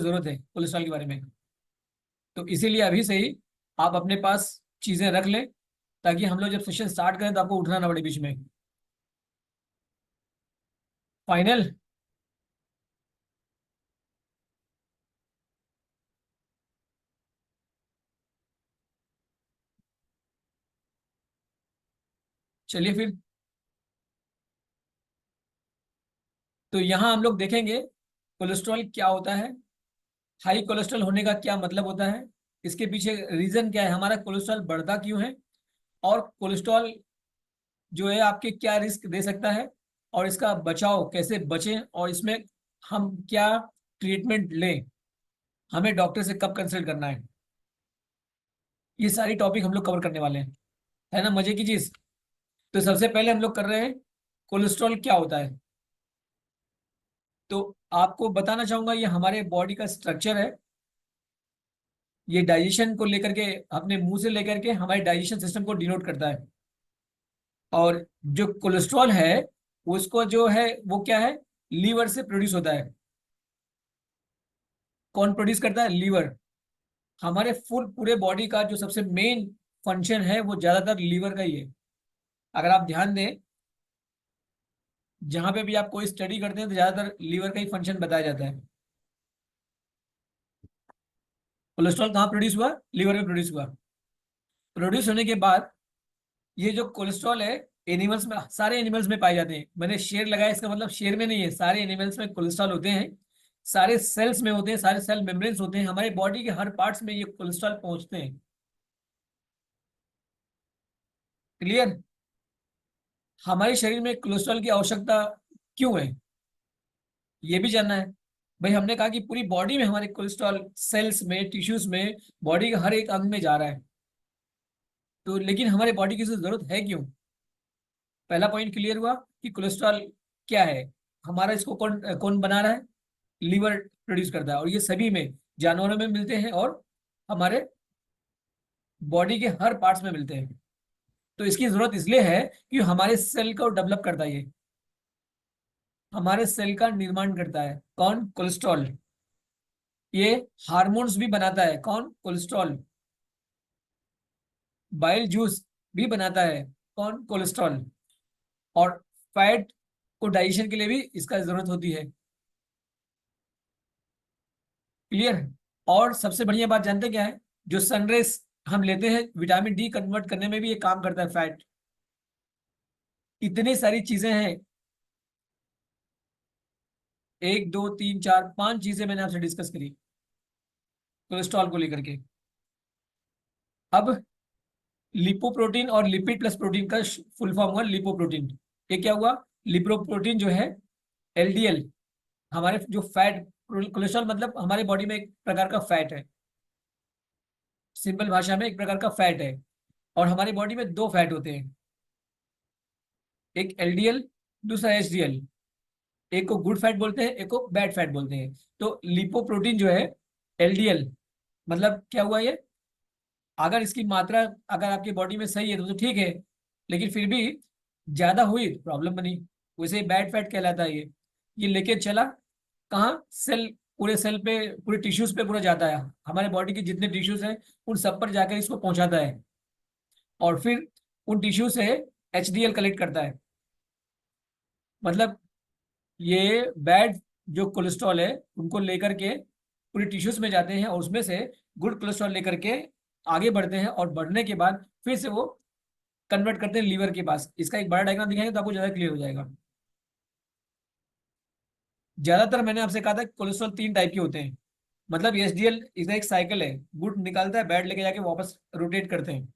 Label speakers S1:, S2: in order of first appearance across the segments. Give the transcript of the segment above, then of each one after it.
S1: जरूरत है कोलेस्ट्रॉल के बारे में। तो इसीलिए अभी से ही आप अपने पास चीजें रख लें, ताकि हम लोग जब सेशन स्टार्ट करें तो आपको उठना ना पड़े बीच में। फाइनल। चलिए फिर, तो यहाँ हम लोग देखेंगे कोलेस्ट्रॉल क्या होता है, हाई कोलेस्ट्रॉल होने का क्या मतलब होता है, इसके पीछे रीजन क्या है, हमारा कोलेस्ट्रॉल बढ़ता क्यों है, और कोलेस्ट्रॉल जो है आपके क्या रिस्क दे सकता है, और इसका बचाव कैसे बचें, और इसमें हम क्या ट्रीटमेंट लें, हमें डॉक्टर से कब कंसल्ट करना है। ये सारी टॉपिक हम लोग कवर करने वाले हैं, है ना मजे की चीज। तो सबसे पहले हम लोग कर रहे हैं कोलेस्ट्रॉल क्या होता है। तो आपको बताना चाहूंगा, ये हमारे बॉडी का स्ट्रक्चर है। ये डाइजेशन को लेकर के, अपने मुंह से लेकर के हमारे डाइजेशन सिस्टम को डिनोट करता है। और जो कोलेस्ट्रॉल है उसको जो है वो क्या है, लीवर से प्रोड्यूस होता है। कौन प्रोड्यूस करता है, लीवर। हमारे फुल पूरे बॉडी का जो सबसे मेन फंक्शन है वो ज्यादातर लीवर का ही है। अगर आप ध्यान दें, जहां पे भी आप कोई स्टडी करते हैं तो ज्यादातर लीवर का ही फंक्शन बताया जाता है। कोलेस्ट्रॉल कहाँ प्रोड्यूस हुआ, लीवर में प्रोड्यूस हुआ। प्रोड्यूस होने के बाद ये जो कोलेस्ट्रॉल है, एनिमल्स में, सारे एनिमल्स में पाए जाते हैं। मैंने शेर लगाया, इसका मतलब शेर में नहीं है, सारे एनिमल्स में कोलेस्ट्रॉल होते हैं, सारे सेल्स में होते हैं, सारे सेल मेम्ब्रेन्स होते हैं, हमारे बॉडी के हर पार्ट्स में ये कोलेस्ट्रॉल पहुंचते हैं। क्लियर। हमारे शरीर में कोलेस्ट्रॉल की आवश्यकता क्यों है, ये भी जानना है। भाई हमने कहा कि पूरी बॉडी में हमारे कोलेस्ट्रॉल सेल्स में, टिश्यूज में, बॉडी के हर एक अंग में जा रहा है। तो लेकिन हमारे बॉडी की इसे जरूरत है क्यों। पहला पॉइंट क्लियर हुआ कि कोलेस्ट्रॉल क्या है, हमारा इसको कौन कौन बना रहा है, लीवर प्रोड्यूस करता है। और ये सभी में, जानवरों में मिलते हैं और हमारे बॉडी के हर पार्ट्स में मिलते हैं। तो इसकी जरूरत इसलिए है कि हमारे सेल को डेवलप करता है, ये हमारे सेल का निर्माण करता है। कौन, कोलेस्ट्रॉल। ये हार्मोन्स भी बनाता है, कौन, कोलेस्ट्रॉल। बाइल जूस भी बनाता है, कौन, कोलेस्ट्रॉल। और फैट को डाइजेशन के लिए भी इसका जरूरत होती है। क्लियर। और सबसे बढ़िया बात जानते क्या है, जो सनरेज हम लेते हैं, विटामिन डी कन्वर्ट करने में भी ये काम करता है, फैट। इतनी सारी चीजें हैं, एक दो तीन चार पांच चीजें मैंने आपसे डिस्कस करी कोलेस्ट्रॉल को लेकर के। अब लिपोप्रोटीन और लिपिड प्लस प्रोटीन का फुल फॉर्म हुआ लिपोप्रोटीन। ये क्या हुआ, लिपोप्रोटीन जो है एलडीएल, हमारे जो फैट, कोलेस्ट्रॉल मतलब हमारे बॉडी में एक प्रकार का फैट है, सिंपल भाषा में एक प्रकार का फैट है। और हमारी बॉडी में दो फैट होते हैं, एक एलडीएल, दूसरा एचडीएल। एक को गुड फैट बोलते हैं, एक को बैड फैट बोलते हैं। तो लिपोप्रोटीन जो है एलडीएल, मतलब क्या हुआ ये, अगर इसकी मात्रा अगर आपकी बॉडी में सही है तो ठीक है, लेकिन फिर भी ज्यादा हुई तो प्रॉब्लम बनी, वैसे बैड फैट कहलाता है ये लेके चला कहाँ, सेल, पूरे सेल पे, पूरे टिश्यूज पे पूरा जाता है, हमारे बॉडी के जितने टिश्यूज हैं उन सब पर जाकर इसको पहुंचाता है। और फिर उन टिश्यू से एचडीएल कलेक्ट करता है। मतलब ये बैड जो कोलेस्ट्रॉल है उनको लेकर के पूरे टिश्यूज में जाते हैं, और उसमें से गुड कोलेस्ट्रॉल लेकर के आगे बढ़ते हैं, और बढ़ने के बाद फिर से वो कन्वर्ट करते हैं लीवर के पास। इसका एक बड़ा डायग्राम दिखाएंगे तो आपको ज्यादा क्लियर हो जाएगा। ज्यादातर मैंने आपसे कहा था कोलेस्ट्रॉल तीन टाइप के होते हैं, मतलब एचडीएल इसका एक साइकिल है, गुड निकालता है, बैड लेके जाके वापस रोटेट करते हैं।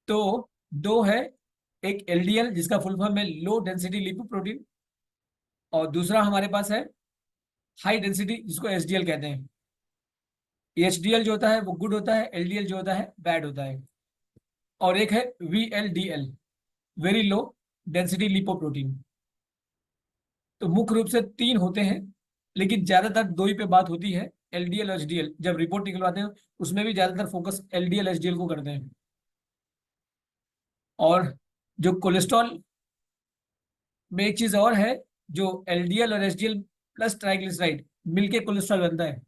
S1: तो दो है, एक एलडीएल जिसका फुल फॉर्म है लो डेंसिटी लिपोप्रोटीन, और दूसरा हमारे पास है हाई डेंसिटी जिसको एचडीएल कहते हैं। एचडीएल जो होता है वो गुड होता है, एलडीएल जो होता है बैड होता है। और एक है VLDL, very low density lipoprotein. तो मुख्य रूप से तीन होते हैं, लेकिन ज्यादातर दो ही पे बात होती है, एलडीएल एचडीएल। जब रिपोर्ट निकलवाते हैं उसमें भी ज्यादातर फोकस एलडीएल एचडीएल को करते हैं। और जो कोलेस्ट्रॉल में एक चीज और है, जो एलडीएल और एचडीएल प्लस ट्राइग्लिसराइड, मिलके कोलेस्ट्रॉल बनता है।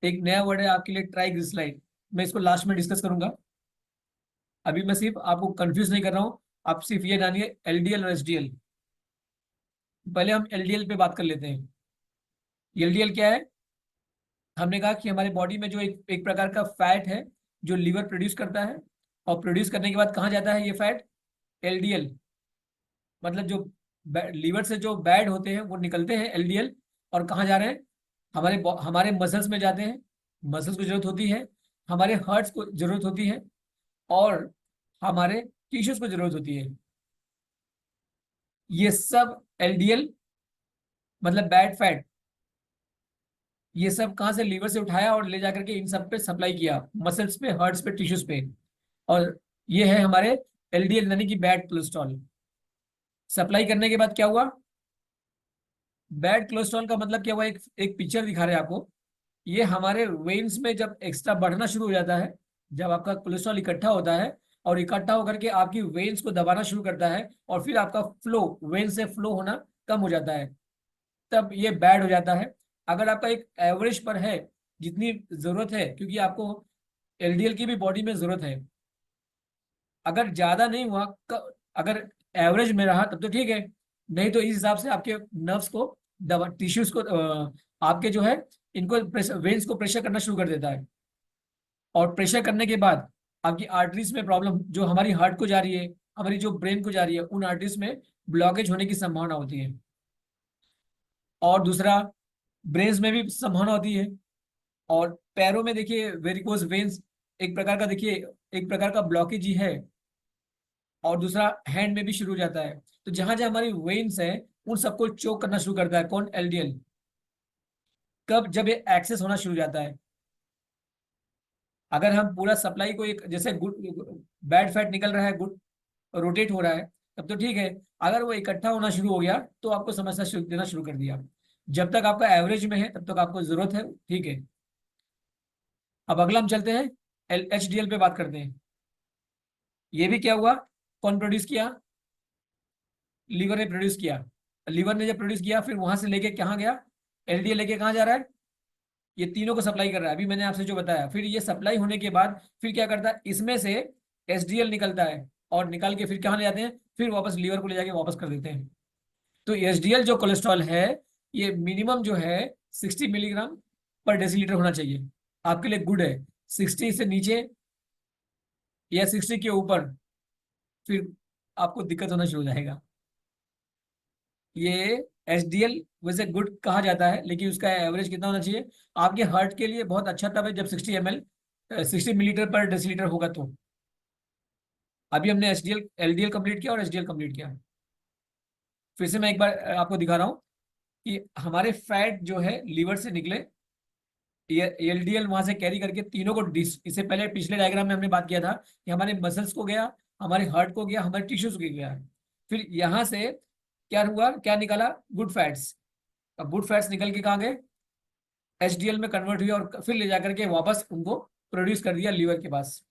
S1: एक नया वर्ड है आपके लिए, ट्राइग्लिसराइड। मैं इसको लास्ट में डिस्कस करूंगा। अभी मैं सिर्फ आपको कंफ्यूज नहीं कर रहा हूं, आप सिर्फ ये जानिए एलडीएल और एसडीएल। पहले हम एलडीएल पे बात कर लेते हैं। एलडीएल क्या है? हमने कहा कि हमारे बॉडी में जो एक प्रकार का फैट है जो लीवर प्रोड्यूस करता है, और प्रोड्यूस करने के बाद कहाँ जाता है ये फैट? एलडीएल। मतलब जो लीवर से जो बैड होते हैं वो निकलते हैं एलडीएल, और कहाँ जा रहे हैं? हमारे मसल्स में जाते हैं। मसल्स को जरूरत होती है, हमारे हार्ट्स को जरूरत होती है, और हमारे टिश्यूज को जरूरत होती है। ये सब एलडीएल मतलब बैड फैट, ये सब कहाँ से? लीवर से उठाया और ले जाकर के इन सब पे सप्लाई किया, मसल्स पे, हार्ट्स पे, टिश्यूज पे। और ये है हमारे एलडीएल यानी कि बैड कोलेस्ट्रॉल। सप्लाई करने के बाद क्या हुआ? बैड कोलेस्ट्रॉल का मतलब क्या हुआ? एक पिक्चर दिखा रहे हैं आपको। ये हमारे वेन्स में जब एक्स्ट्रा बढ़ना शुरू हो जाता है, जब आपका कोलेस्ट्रॉल इकट्ठा होता है और इकट्ठा होकर के आपकी वेन्स को दबाना शुरू करता है, और फिर आपका फ्लो, वेन से फ्लो होना कम हो जाता है, तब ये बैड हो जाता है। अगर आपका एक एवरेज पर है, जितनी जरूरत है, क्योंकि आपको एलडीएल की भी बॉडी में जरूरत है, अगर ज्यादा नहीं हुआ, अगर एवरेज में रहा तब तो ठीक है, नहीं तो इस हिसाब से आपके नर्व्स को दबा, टिश्यूज को आपके जो है इनको वेन्स को प्रेशर करना शुरू कर देता है। और प्रेशर करने के बाद आपकी आर्टरीज में प्रॉब्लम, जो हमारी हार्ट को जा रही है, हमारी जो ब्रेन को जा रही है, उन आर्टरीज में ब्लॉकेज होने की संभावना होती है। और दूसरा, ब्रेन्स में भी संभावना होती है। और पैरों में देखिए वेरिकोज वेन्स, एक प्रकार का, देखिए एक प्रकार का ब्लॉकेज ही है। और दूसरा, हैंड में भी शुरू हो जाता है। तो जहां जहां हमारी वेन्स है उन सबको चोक करना शुरू करता है कौन? एलडीएल। कब? जब ये एक्सेस होना शुरू हो जाता है। अगर हम पूरा सप्लाई को, एक जैसे गुड बैड फैट निकल रहा है, गुड रोटेट हो रहा है, तब तो ठीक है। अगर वो इकट्ठा होना शुरू हो गया तो आपको समस्या देना शुरू कर दिया। जब तक आपका एवरेज में है तब तक आपको जरूरत है, ठीक है। अब अगला हम चलते हैं, एचडीएल पे बात करते हैं। ये भी क्या हुआ? कौन प्रोड्यूस किया? लीवर ने प्रोड्यूस किया। लीवर ने जब प्रोड्यूस किया, फिर वहां से लेके कहाँ गया? एलडीएल लेके कहाँ जा रहा है? ये तीनों को सप्लाई कर रहा है, अभी मैंने आपसे जो बताया। फिर ये सप्लाई होने के बाद फिर क्या करता है? इसमें से एसडीएल निकलता है, और निकाल के फिर कहाँ ले जाते हैं? फिर वापस लीवर को ले जाके वापस कर देते हैं। तो एसडीएल जो कोलेस्ट्रॉल है, ये मिनिमम जो है 60 मिलीग्राम पर डेसीलीटर होना चाहिए, आपके लिए गुड है। 60 से नीचे या 60 के ऊपर फिर आपको दिक्कत होना शुरू हो जाएगा। ये एचडीएल वैसे गुड कहा जाता है, लेकिन उसका एवरेज कितना होना चाहिए? आपके हार्ट के लिए बहुत अच्छा तब है जब 60 ml 60 मिलीलीटर पर डेसीलीटर होगा तो। अभी हमने एचडीएल एलडीएल कंप्लीट किया और एचडीएल कंप्लीट किया। फिर से मैं एक बार आपको दिखा रहा हूँ कि हमारे फैट जो है लीवर से निकले, ये एलडीएल वहां से कैरी करके तीनों को इससे पहले पिछले डायग्राम में हमने बात किया था कि हमारे मसल्स को गया, हमारे हार्ट को गया, हमारे टिश्यूज को गया। फिर यहाँ से क्या हुआ? क्या निकाला? Good fats. अब गुड फैट्स निकल के कहाँ गए? एचडीएल में कन्वर्ट हुए, और फिर ले जाकर के वापस उनको प्रोड्यूस कर दिया लीवर के पास।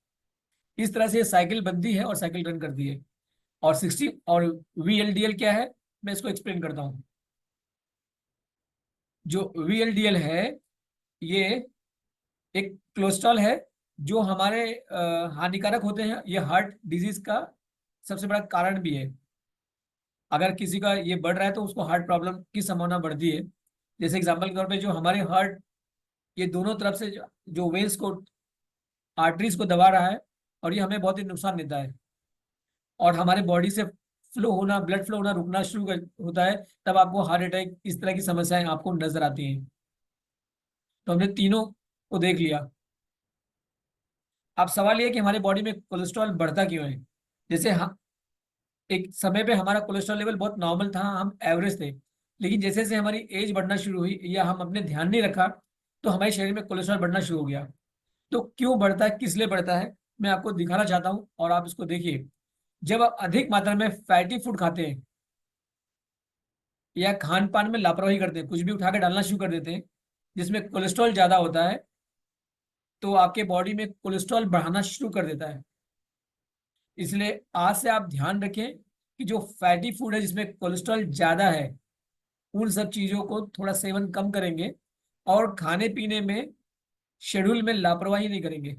S1: इस तरह से ये साइकिल बनती है और साइकिल रन करती है। और 60 और वीएलडीएल क्या है, मैं इसको एक्सप्लेन करता हूँ। जो वीएलडीएल है, ये एक कोलेस्ट्रॉल है जो हमारे हानिकारक होते हैं। ये हार्ट डिजीज का सबसे बड़ा कारण भी है। अगर किसी का ये बढ़ रहा है तो उसको हार्ट प्रॉब्लम की संभावना बढ़ती है। जैसे एग्जांपल के तौर पे, जो हमारे हार्ट, ये दोनों तरफ से जो वेन्स को, आर्टरीज को दबा रहा है, और ये हमें बहुत ही नुकसान देता है। और हमारे बॉडी से फ्लो होना, ब्लड फ्लो होना रुकना शुरू होता है, तब आपको हार्ट अटैक, इस तरह की समस्याएं आपको नजर आती हैं। तो हमने तीनों को देख लिया। अब सवाल ये है कि हमारे बॉडी में कोलेस्ट्रॉल बढ़ता क्यों है? जैसे हम एक समय पे हमारा कोलेस्ट्रॉल लेवल बहुत नॉर्मल था, हम एवरेज थे, लेकिन जैसे जैसे हमारी एज बढ़ना शुरू हुई या हम अपने ध्यान नहीं रखा, तो हमारे शरीर में कोलेस्ट्रॉल बढ़ना शुरू हो गया। तो क्यों बढ़ता है, किस लिए बढ़ता है, मैं आपको दिखाना चाहता हूँ, और आप इसको देखिए। जब आप अधिक मात्रा में फैटी फूड खाते हैं या खान पान में लापरवाही करते हैं, कुछ भी उठा के डालना शुरू कर देते हैं जिसमें कोलेस्ट्रॉल ज्यादा होता है, तो आपके बॉडी में कोलेस्ट्रॉल बढ़ाना शुरू कर देता है। इसलिए आज से आप ध्यान रखें कि जो फैटी फूड है जिसमें कोलेस्ट्रॉल ज्यादा है, उन सब चीजों को थोड़ा सेवन कम करेंगे और खाने पीने में शेड्यूल में लापरवाही नहीं करेंगे,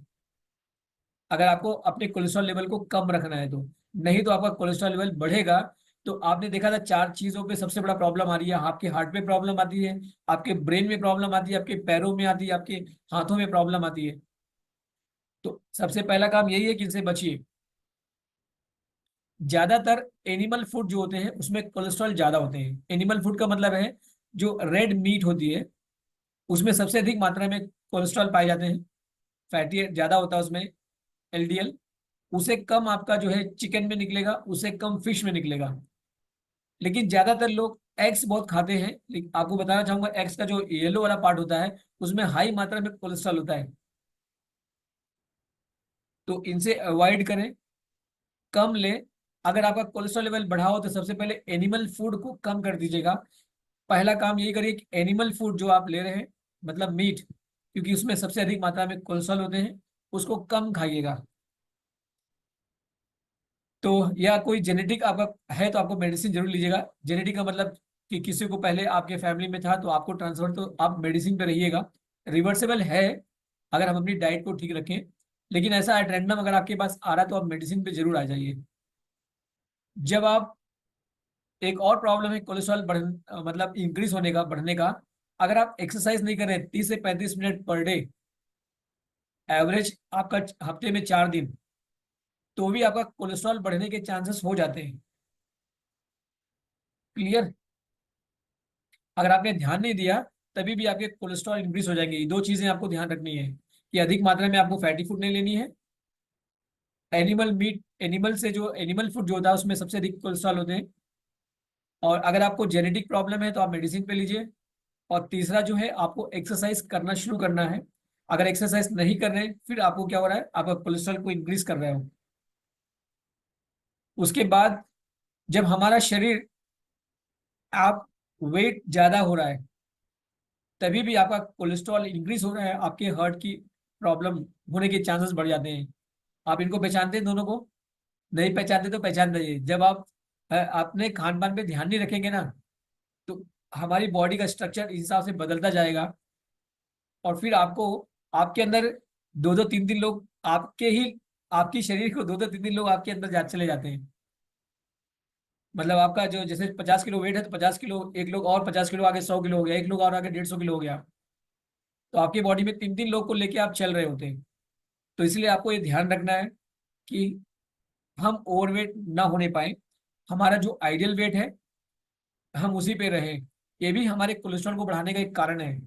S1: अगर आपको अपने कोलेस्ट्रॉल लेवल को कम रखना है तो। नहीं तो आपका कोलेस्ट्रॉल लेवल बढ़ेगा। तो आपने देखा था 4 चीजों पे सबसे बड़ा प्रॉब्लम आ रही है, आपके हार्ट पे प्रॉब्लम आती है, आपके ब्रेन में प्रॉब्लम आती है, आपके पैरों में आती है, आपके हाथों में प्रॉब्लम आती है। तो सबसे पहला काम यही है कि इनसे बचिए। ज्यादातर एनिमल फूड जो होते हैं उसमें कोलेस्ट्रॉल ज्यादा होते हैं। एनिमल फूड का मतलब है जो रेड मीट होती है उसमें सबसे अधिक मात्रा में कोलेस्ट्रॉल पाए जाते हैं, फैटी ज्यादा होता है उसमें, एलडीएल। उसे कम आपका जो है चिकन में निकलेगा, उसे कम फिश में निकलेगा। लेकिन ज्यादातर लोग एग्स बहुत खाते हैं, लेकिन आपको बताना चाहूंगा एग्स का जो येलो वाला पार्ट होता है उसमें हाई मात्रा में कोलेस्ट्रॉल होता है। तो इनसे अवॉइड करें, कम लें। अगर आपका कोलेस्ट्रॉल लेवल बढ़ा हो तो सबसे पहले एनिमल फूड को कम कर दीजिएगा। पहला काम यही करिए कि एनिमल फूड जो आप ले रहे हैं, मतलब मीट, क्योंकि उसमें सबसे अधिक मात्रा में कोलेस्ट्रॉल होते हैं, उसको कम खाइएगा। तो या कोई जेनेटिक आपका है तो आपको मेडिसिन जरूर लीजिएगा। जेनेटिक का मतलब कि किसी को पहले आपके फैमिली में था तो आपको ट्रांसफर, तो आप मेडिसिन पे रहिएगा। रिवर्सेबल है अगर हम अपनी डाइट को ठीक रखें। लेकिन ऐसा है रैंडम अगर आपके पास आ रहा है तो आप मेडिसिन पे जरूर आ जाइए। जब आप, एक और प्रॉब्लम है कोलेस्ट्रॉल मतलब इंक्रीज होने का, बढ़ने का। अगर आप एक्सरसाइज नहीं कर रहे 30 से 35 मिनट पर डे, एवरेज आपका हफ्ते में 4 दिन, तो भी आपका कोलेस्ट्रॉल बढ़ने के चांसेस हो जाते हैं। क्लियर? अगर आपने ध्यान नहीं दिया तभी भी आपके कोलेस्ट्रॉल इंक्रीज हो जाएंगे। ये 2 चीजें आपको ध्यान रखनी है कि अधिक मात्रा में आपको फैटी फूड नहीं लेनी है। एनिमल मीट, एनिमल से जो एनिमल फूड जो होता है उसमें सबसे अधिक कोलेस्ट्रॉल होते हैं। और अगर आपको जेनेटिक प्रॉब्लम है तो आप मेडिसिन पे लीजिए। और तीसरा जो है आपको एक्सरसाइज करना शुरू करना है। अगर एक्सरसाइज नहीं कर रहे फिर आपको क्या हो रहा है, आपका कोलेस्ट्रॉल को इंक्रीज कर रहे हो। उसके बाद जब हमारा शरीर, आप वेट ज्यादा हो रहा है तभी भी आपका कोलेस्ट्रॉल इंक्रीज हो रहा है, आपके हार्ट की प्रॉब्लम होने के चांसेस बढ़ जाते हैं। आप इनको पहचानते हैं दोनों को? नहीं पहचानते तो पहचान जाइए। जब आप अपने खान पान पे ध्यान नहीं रखेंगे ना, तो हमारी बॉडी का स्ट्रक्चर इस हिसाब से बदलता जाएगा। और फिर आपको, आपके अंदर 2-2 3-3 लोग आपके ही, आपकी शरीर को 2-2 3-3 लोग आपके अंदर जा चले जाते हैं। मतलब आपका जो जैसे 50 किलो वेट है तो 50 किलो, एक लोग और 50 किलो आगे 100 किलो हो गया, एक लोग और आगे 150 किलो हो गया। तो आपकी बॉडी में 3-3 लोग को लेके आप चल रहे होते हैं। तो इसलिए आपको ये ध्यान रखना है कि हम ओवरवेट ना होने पाए, हमारा जो आइडियल वेट है हम उसी पे रहें। ये भी हमारे कोलेस्ट्रॉल को बढ़ाने का एक कारण है।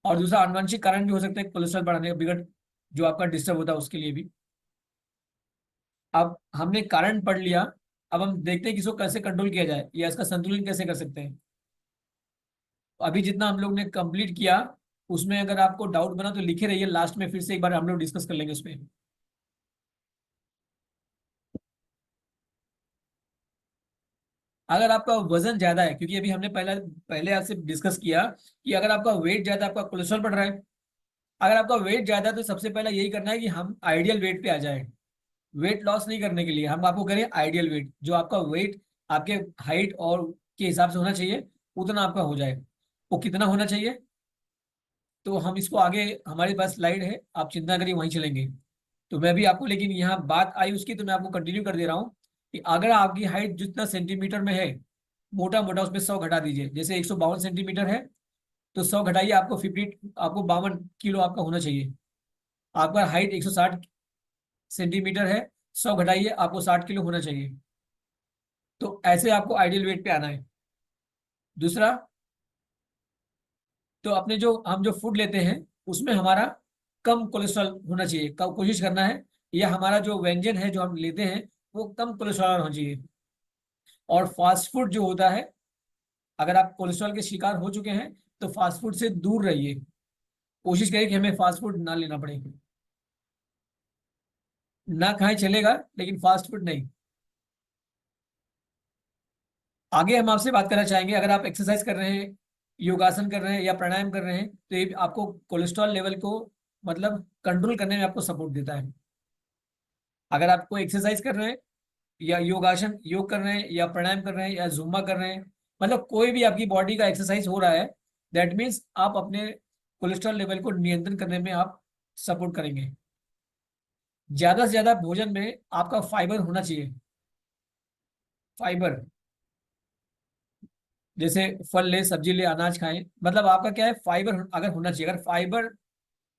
S1: और दूसरा आनुवंशिक कारण भी हो सकता है कोलेस्ट्रॉल बढ़ाने का, बिगड़ जो आपका डिस्टर्ब होता है उसके लिए भी। अब हमने कारण पढ़ लिया, अब हम देखते हैं कि इसको कैसे कंट्रोल किया जाए या इसका संतुलन कैसे कर सकते हैं। अभी जितना हम लोग ने कंप्लीट किया उसमें अगर आपको डाउट बना तो लिखे रहिए, लास्ट में फिर से एक बार हम लोग डिस्कस कर लेंगे उसमें। अगर आपका वजन ज्यादा है, क्योंकि अभी हमने पहले पहले आपसे डिस्कस किया कि अगर आपका वेट ज्यादा है, आपका कोलेस्ट्रॉल बढ़ रहा है। अगर आपका वेट ज्यादा है तो सबसे पहला यही करना है कि हम आइडियल वेट पे आ जाए। वेट लॉस नहीं करने के लिए हम आपको करें आइडियल वेट, जो आपका वेट आपके हाइट और के हिसाब से होना चाहिए उतना आपका हो जाए। वो कितना होना चाहिए तो हम इसको आगे, हमारे पास स्लाइड है, आप चिंता करिए वहीं चलेंगे। तो मैं भी आपको, लेकिन यहाँ बात आई उसकी तो मैं आपको कंटिन्यू कर दे रहा हूँ कि अगर आपकी हाइट जितना सेंटीमीटर में है, मोटा मोटा उसमें 100 घटा दीजिए। जैसे 152 सेंटीमीटर है तो 100 घटाइए, आपको 50, आपको 52 किलो आपका होना चाहिए। आपका हाइट 160 सेंटीमीटर है, 100 घटाइए, आपको 60 किलो होना चाहिए। तो ऐसे आपको आइडियल वेट पे आना है। दूसरा, तो अपने जो हम जो फूड लेते हैं उसमें हमारा कम कोलेस्ट्रॉल होना चाहिए, कम कोशिश करना है। या हमारा जो व्यंजन है जो हम लेते हैं वो कम कोलेस्ट्रॉल होना चाहिए। और फास्ट फूड जो होता है, अगर आप कोलेस्ट्रॉल के शिकार हो चुके हैं तो फास्ट फूड से दूर रहिए। कोशिश करिए कि हमें फास्ट फूड ना लेना पड़े। ना खाएं चलेगा लेकिन फास्ट फूड नहीं। आगे हम आपसे बात करना चाहेंगे, अगर आप एक्सरसाइज कर रहे हैं, योगासन कर रहे हैं या प्राणायाम कर रहे हैं तो ये आपको कोलेस्ट्रॉल लेवल को मतलब कंट्रोल करने में आपको सपोर्ट देता है। अगर आपको एक्सरसाइज कर रहे हैं या योगासन योग कर रहे हैं या प्राणायाम कर रहे हैं या जुम्बा कर रहे हैं मतलब कोई भी आपकी बॉडी का एक्सरसाइज हो रहा है, दैट मीन्स आप अपने कोलेस्ट्रॉल लेवल को नियंत्रण करने में आप सपोर्ट करेंगे। ज्यादा से ज्यादा भोजन में आपका फाइबर होना चाहिए। फाइबर, जैसे फल ले, सब्जी ले, अनाज खाएं, मतलब आपका क्या है, फाइबर अगर होना चाहिए। अगर फाइबर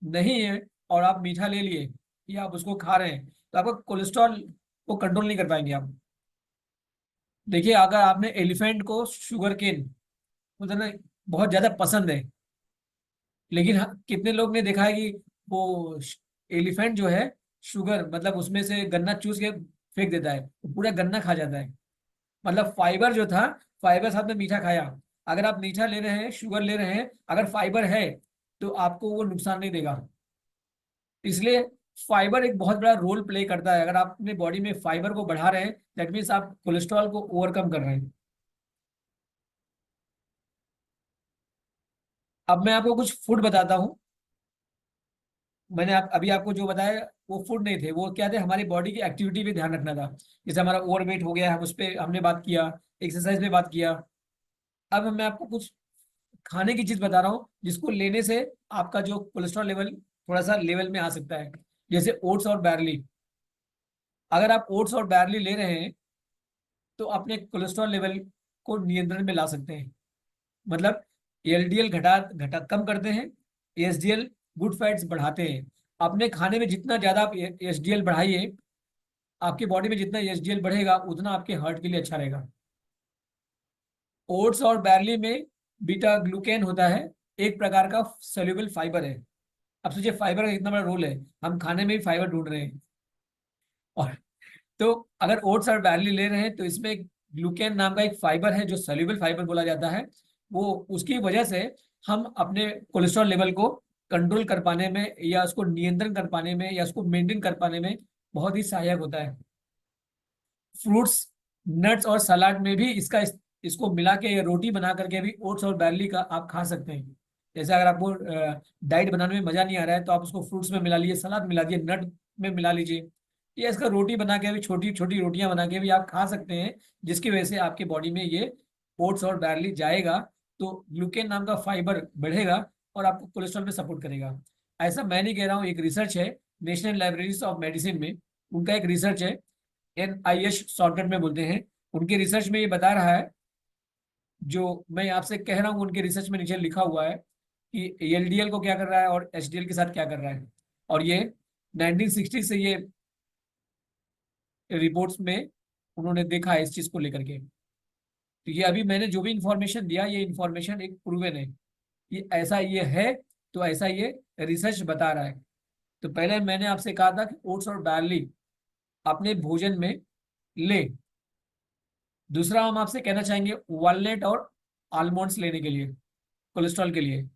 S1: नहीं है और आप मीठा ले लिए या आप उसको खा रहे हैं, तो आपका कोलेस्ट्रॉल को कंट्रोल नहीं कर पाएंगे आप। देखिए, अगर आपने एलिफेंट को शुगर केन मतलब ना बहुत ज्यादा पसंद है, लेकिन कितने लोग ने देखा है कि वो एलिफेंट जो है, शुगर मतलब उसमें से गन्ना चूस के फेंक देता है, तो पूरा गन्ना खा जाता है। मतलब फाइबर जो था, फाइबर साथ में मीठा खाया। अगर आप मीठा ले रहे हैं, शुगर ले रहे हैं, अगर फाइबर है तो आपको वो नुकसान नहीं देगा। इसलिए फाइबर एक बहुत बड़ा रोल प्ले करता है। अगर आप अपने बॉडी में फाइबर को बढ़ा रहे हैं, दैट मीन्स आप कोलेस्ट्रॉल को ओवरकम कर रहे हैं। अब मैं आपको कुछ फूड बताता हूँ। मैंने अभी आपको जो बताया वो फूड नहीं थे, वो क्या थे, हमारी बॉडी की एक्टिविटी पे ध्यान रखना था। जैसे हमारा ओवरवेट हो गया, हम उस पर हमने बात किया, एक्सरसाइज पे बात किया। अब मैं आपको कुछ खाने की चीज बता रहा हूँ जिसको लेने से आपका जो कोलेस्ट्रॉल लेवल थोड़ा सा लेवल में आ सकता है। जैसे ओट्स और बैरली। अगर आप ओट्स और बैरली ले रहे हैं तो अपने कोलेस्ट्रॉल लेवल को नियंत्रण में ला सकते हैं। मतलब एलडीएल घटा घटा कम करते हैं, एसडीएल गुड फैट्स बढ़ाते हैं। अपने खाने में जितना ज्यादा आप एसडीएल बढ़ाइए, आपकी बॉडी में जितना एसडीएल बढ़ेगा उतना आपके हार्ट के लिए अच्छा रहेगा। ओट्स और बैरली में बीटा ग्लूकेन होता है, एक प्रकार का सोल्यूबल फाइबर है। अब सोचिए फाइबर का कितना बड़ा रोल है, हम खाने में भी फाइबर ढूंढ रहे हैं। और तो अगर ओट्स और बैरली ले रहे हैं तो इसमें ग्लूकेन नाम का एक फाइबर है जो सोल्यूबल फाइबर बोला जाता है। वो उसकी वजह से हम अपने कोलेस्ट्रॉल लेवल को कंट्रोल कर पाने में या उसको नियंत्रण कर पाने में या उसको मेंटेन कर पाने में बहुत ही सहायक होता है। फ्रूट्स, नट्स और सलाद में भी इसको मिला के या रोटी बना करके भी ओट्स और बैरली का आप खा सकते हैं। जैसे अगर आपको डाइट बनाने में मजा नहीं आ रहा है तो आप उसको फ्रूट्स में मिला लीजिए, सलाद मिला दिए, नट में मिला लीजिए, या इसका रोटी बना के भी, छोटी छोटी रोटियां बना के भी आप खा सकते हैं, जिसकी वजह से आपकी बॉडी में ये ओट्स और बैरली जाएगा तो ग्लूकेन नाम का फाइबर बढ़ेगा और आपको कोलेस्ट्रॉल में सपोर्ट करेगा। ऐसा मैं नहीं कह रहा हूँ, एक रिसर्च है नेशनल लाइब्रेरीज ऑफ मेडिसिन में, उनका एक रिसर्च है, NIH शॉर्टकट में बोलते हैं। उनके रिसर्च में ये बता रहा है, जो मैं आपसे कह रहा हूँ उनके रिसर्च में नीचे लिखा हुआ है कि एलडीएल को क्या कर रहा है और एचडीएल के साथ क्या कर रहा है। और ये 1960 से ये रिपोर्ट्स में उन्होंने देखा है इस चीज को लेकर के। तो ये अभी मैंने जो भी इंफॉर्मेशन दिया, ये इंफॉर्मेशन एक प्रूवन है, ये ऐसा ये है, तो ऐसा ये रिसर्च बता रहा है। तो पहले मैंने आपसे कहा था कि ओट्स और बार्ली अपने भोजन में ले। दूसरा हम आपसे कहना चाहेंगे वॉलनट और आलमंड्स लेने के लिए, कोलेस्ट्रॉल के लिए।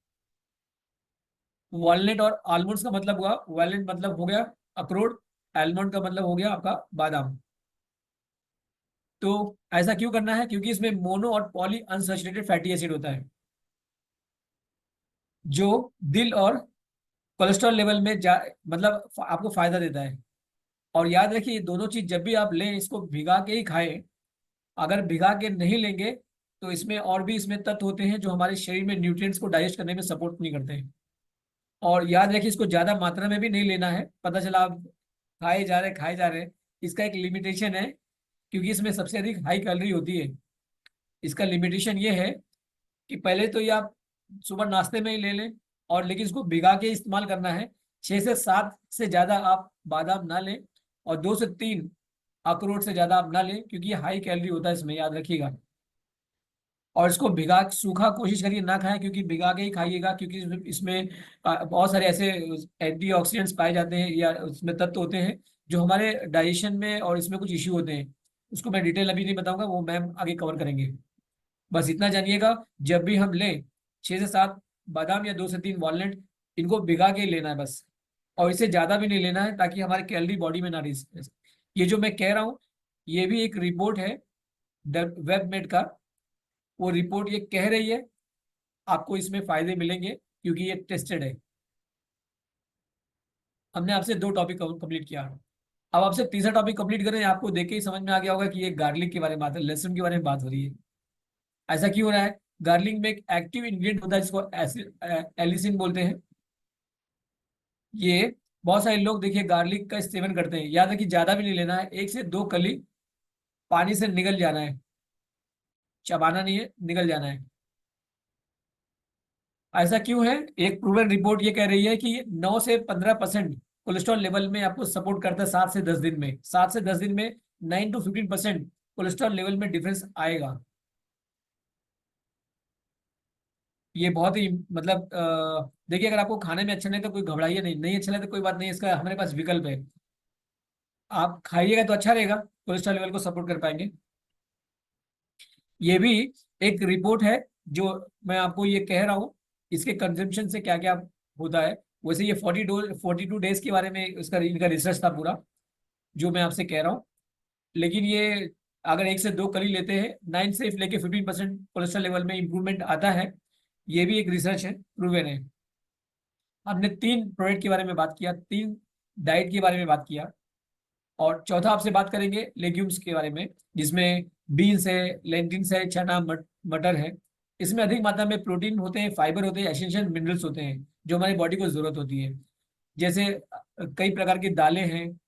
S1: वॉलनट और आलमंड्स का मतलब हुआ, वॉलनट मतलब हो गया अखरोट, आलमंड का मतलब हो गया आपका बादाम। तो ऐसा क्यों करना है, क्योंकि इसमें मोनो और पॉली अनसैचुरेटेड फैटी एसिड होता है जो दिल और कोलेस्ट्रॉल लेवल में मतलब आपको फायदा देता है। और याद रखिए, ये दोनों चीज जब भी आप लें इसको भिगा के ही खाएं। अगर भिगा के नहीं लेंगे तो इसमें और भी इसमें तत्व होते हैं जो हमारे शरीर में न्यूट्रिएंट्स को डाइजेस्ट करने में सपोर्ट नहीं करते हैं। और याद रखिए, इसको ज्यादा मात्रा में भी नहीं लेना है। पता चला आप खाए जा रहे हैं, इसका एक लिमिटेशन है, क्योंकि इसमें सबसे अधिक हाई कैलोरी होती है। इसका लिमिटेशन ये है कि पहले तो ये आप सुबह नाश्ते में ही ले लें, और लेकिन इसको भिगा के इस्तेमाल करना है। 6 से 7 से ज्यादा आप बादाम ना लें, और 2 से 3 अखरोट से ज्यादा आप ना लें, क्योंकि ये हाई कैलोरी होता है इसमें, याद रखिएगा। और इसको भिगा सूखा कोशिश करिए ना खाएं, क्योंकि भिगा के ही खाइएगा, क्योंकि इसमें बहुत सारे ऐसे एंटीऑक्सीडेंट्स पाए जाते हैं या उसमें तत्व होते हैं जो हमारे डाइजेशन में और इसमें कुछ इश्यू होते हैं। उसको मैं डिटेल अभी नहीं बताऊंगा, वो मैम आगे कवर करेंगे। बस इतना जानिएगा, जब भी हम लें 6 से 7 बादाम या 2 से 3 वॉलनट, इनको भिगा के लेना है बस। और इससे ज्यादा भी नहीं लेना है, ताकि हमारे कैलोरी बॉडी में ना रह सके। ये जो मैं कह रहा हूँ, ये भी एक रिपोर्ट है वेबमेड का। वो रिपोर्ट ये कह रही है, आपको इसमें फायदे मिलेंगे क्योंकि ये टेस्टेड है। हमने आपसे 2 टॉपिक कंप्लीट किया। अब आपसे तीसरा टॉपिक कंप्लीट करें, आपको देख के ही समझ में आ गया होगा कि ये गार्लिक के बारे में बात है, लहसुन के बारे में बात हो रही है। ऐसा क्यों हो रहा है? गार्लिक में एक एक्टिव इंग्रेडिएंट होता है जिसको एलिसिन बोलते हैं। ये बहुत सारे लोग देखिए गार्लिक का सेवन करते हैं, याद है कि ज्यादा भी नहीं लेना है, 1 से 2 कली पानी से निगल जाना है, चबाना नहीं है, निगल जाना है। ऐसा क्यों है? एक प्रूवन रिपोर्ट ये कह रही है कि 9 से 15% कोलेस्ट्रॉल लेवल में आपको सपोर्ट करता है 7 से 10 दिन में। 7 से 10 दिन में 9 to 15% कोलेस्ट्रॉल लेवल में डिफरेंस आएगा। ये बहुत ही मतलब देखिए, अगर आपको खाने में अच्छा नहीं तो कोई घबराइए नहीं, नहीं अच्छा लगे तो कोई बात नहीं, इसका हमारे पास विकल्प है। आप खाइएगा तो अच्छा रहेगा, कोलेस्ट्रॉल लेवल को सपोर्ट कर पाएंगे। ये भी एक रिपोर्ट है जो मैं आपको ये कह रहा हूँ, इसके कंजम्पशन से क्या क्या होता है। वैसे ये 42 डेज के बारे में इसका इनका रिसर्च था पूरा, जो मैं आपसे कह रहा हूँ। लेकिन ये अगर 1 से 2 कली लेते हैं, 9 से लेके 15% कोलेस्ट्रॉल लेवल में इंप्रूवमेंट आता है। ये भी एक रिसर्च है, प्रूवन है। हमने 3 प्रोडक्ट के बारे में बात किया, 3 डाइट के बारे में बात किया, और चौथा आपसे बात करेंगे लेग्यूम्स के बारे में, जिसमें बीन्स है, लेंटिल्स है, चना, मटर है। इसमें अधिक मात्रा में प्रोटीन होते हैं, फाइबर होते हैं, एसेंशियल मिनरल्स होते हैं जो हमारी बॉडी को जरूरत होती है। जैसे कई प्रकार की दालें हैं,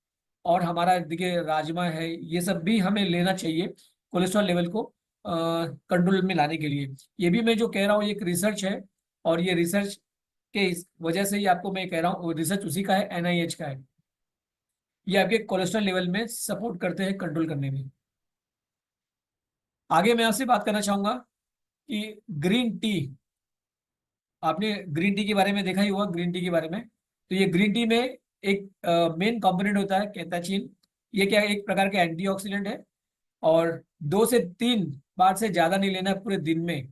S1: और हमारा देखिए राजमा है, ये सब भी हमें लेना चाहिए कोलेस्ट्रॉल लेवल को कंट्रोल में लाने के लिए। ये भी मैं जो कह रहा हूँ ये एक रिसर्च है, और ये रिसर्च के इस वजह से ही आपको मैं कह रहा हूँ, रिसर्च उसी का है, NIH का है। ये आपके कोलेस्ट्रॉल लेवल में सपोर्ट करते हैं कंट्रोल करने में। आगे मैं आपसे बात करना चाहूंगा कि ग्रीन टी, आपने ग्रीन टी के बारे में देखा ही होगा, ग्रीन टी के बारे में। तो ये ग्रीन टी में एक मेन कंपोनेंट होता है कैंथाचीन। ये क्या है? एक प्रकार का एंटीऑक्सीडेंट है, और 2 से 3 बार से ज्यादा नहीं लेना है पूरे दिन में।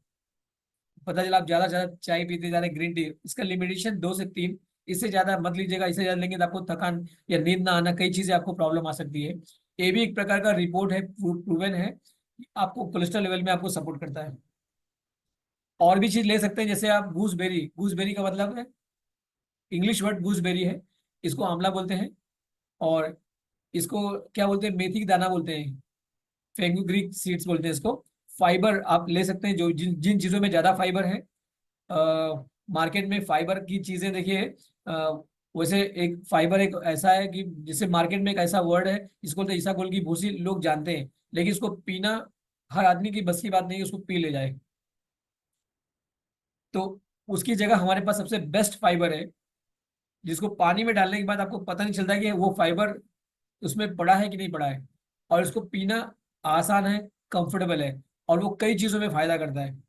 S1: पता चला आप ज्यादा ज्यादा चाय पीते जा रहे हैं, ग्रीन टी, इसका लिमिटेशन 2 से 3, इससे ज्यादा मत लीजिएगा। इससे ज्यादा लेंगे तो आपको थकान या नींद ना आना, कई चीजें आपको प्रॉब्लम आ सकती है। ये भी एक प्रकार का रिपोर्ट है, प्रूवन है, आपको कोलेस्ट्रॉल लेवल में आपको सपोर्ट करता है। और भी चीज ले सकते हैं, जैसे आप गूसबेरी, गूसबेरी का मतलब है, इंग्लिश वर्ड गूसबेरी है, इसको आंवला बोलते हैं, और इसको क्या बोलते हैं, मेथी का दाना बोलते हैं, फेनुग्रीक सीड्स बोलते हैं इसको। फाइबर आप ले सकते हैं, जो जिन जिन चीजों में ज्यादा फाइबर है। मार्केट में फाइबर की चीजें देखिए, वैसे एक फाइबर एक ऐसा है कि जिसे मार्केट में एक ऐसा वर्ड है जिसको बोलते हैं ईसाबगोल की भूसी, लोग जानते हैं, लेकिन इसको पीना हर आदमी की बस की बात नहीं है, उसको पी ले जाए। तो उसकी जगह हमारे पास सबसे बेस्ट फाइबर है, जिसको पानी में डालने के बाद आपको पता नहीं चलता कि वो फाइबर उसमें पड़ा है कि नहीं पड़ा है, और इसको पीना आसान है, कंफर्टेबल है, और वो कई चीजों में फायदा करता है।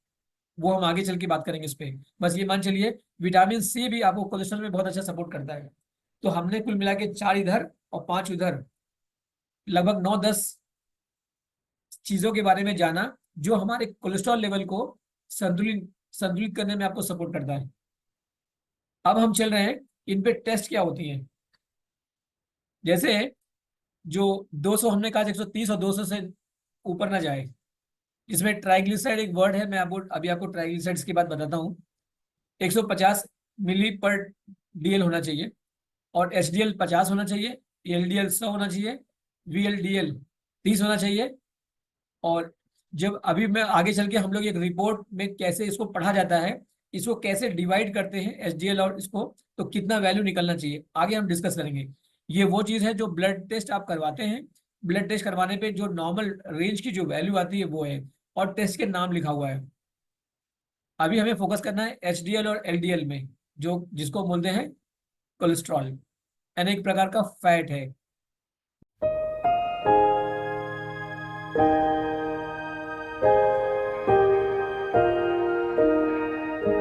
S1: वो हम आगे चल के बात करेंगे इस पे। बस ये मान चलिए, विटामिन सी भी आपको कोलेस्ट्रॉल में बहुत अच्छा सपोर्ट करता है। तो हमने कुल मिला के 4 इधर और 5 उधर, लगभग 9-10 चीजों के बारे में जाना, जो हमारे कोलेस्ट्रॉल लेवल को संतुलित संतुलित करने में आपको सपोर्ट करता है। अब हम चल रहे हैं इन पे टेस्ट क्या होती हैं। जैसे जो 200 हमने कहा, 130 और 200 से ऊपर ना जाए। इसमें ट्राइग्लिसराइड एक वर्ड है, मैं आपको अभी आपको ट्राइग्लिसराइड्स की बात बताता हूँ। 150 मिली पर DL होना चाहिए, और HDL 50 होना चाहिए, LDL 100 होना चाहिए, VLDL 30 होना चाहिए। और जब अभी मैं आगे चल के हम लोग एक रिपोर्ट में कैसे इसको पढ़ा जाता है, इसको कैसे डिवाइड करते हैं HDL और इसको, तो कितना वैल्यू निकलना चाहिए, आगे हम डिस्कस करेंगे। ये वो चीज़ है जो ब्लड टेस्ट आप करवाते हैं, ब्लड टेस्ट करवाने पे जो नॉर्मल रेंज की जो वैल्यू आती है वो है, और टेस्ट के नाम लिखा हुआ है। अभी हमें फोकस करना है HDL और LDL में, जो जिसको बोलते हैं कोलेस्ट्रॉल, यानी एक प्रकार का फैट है।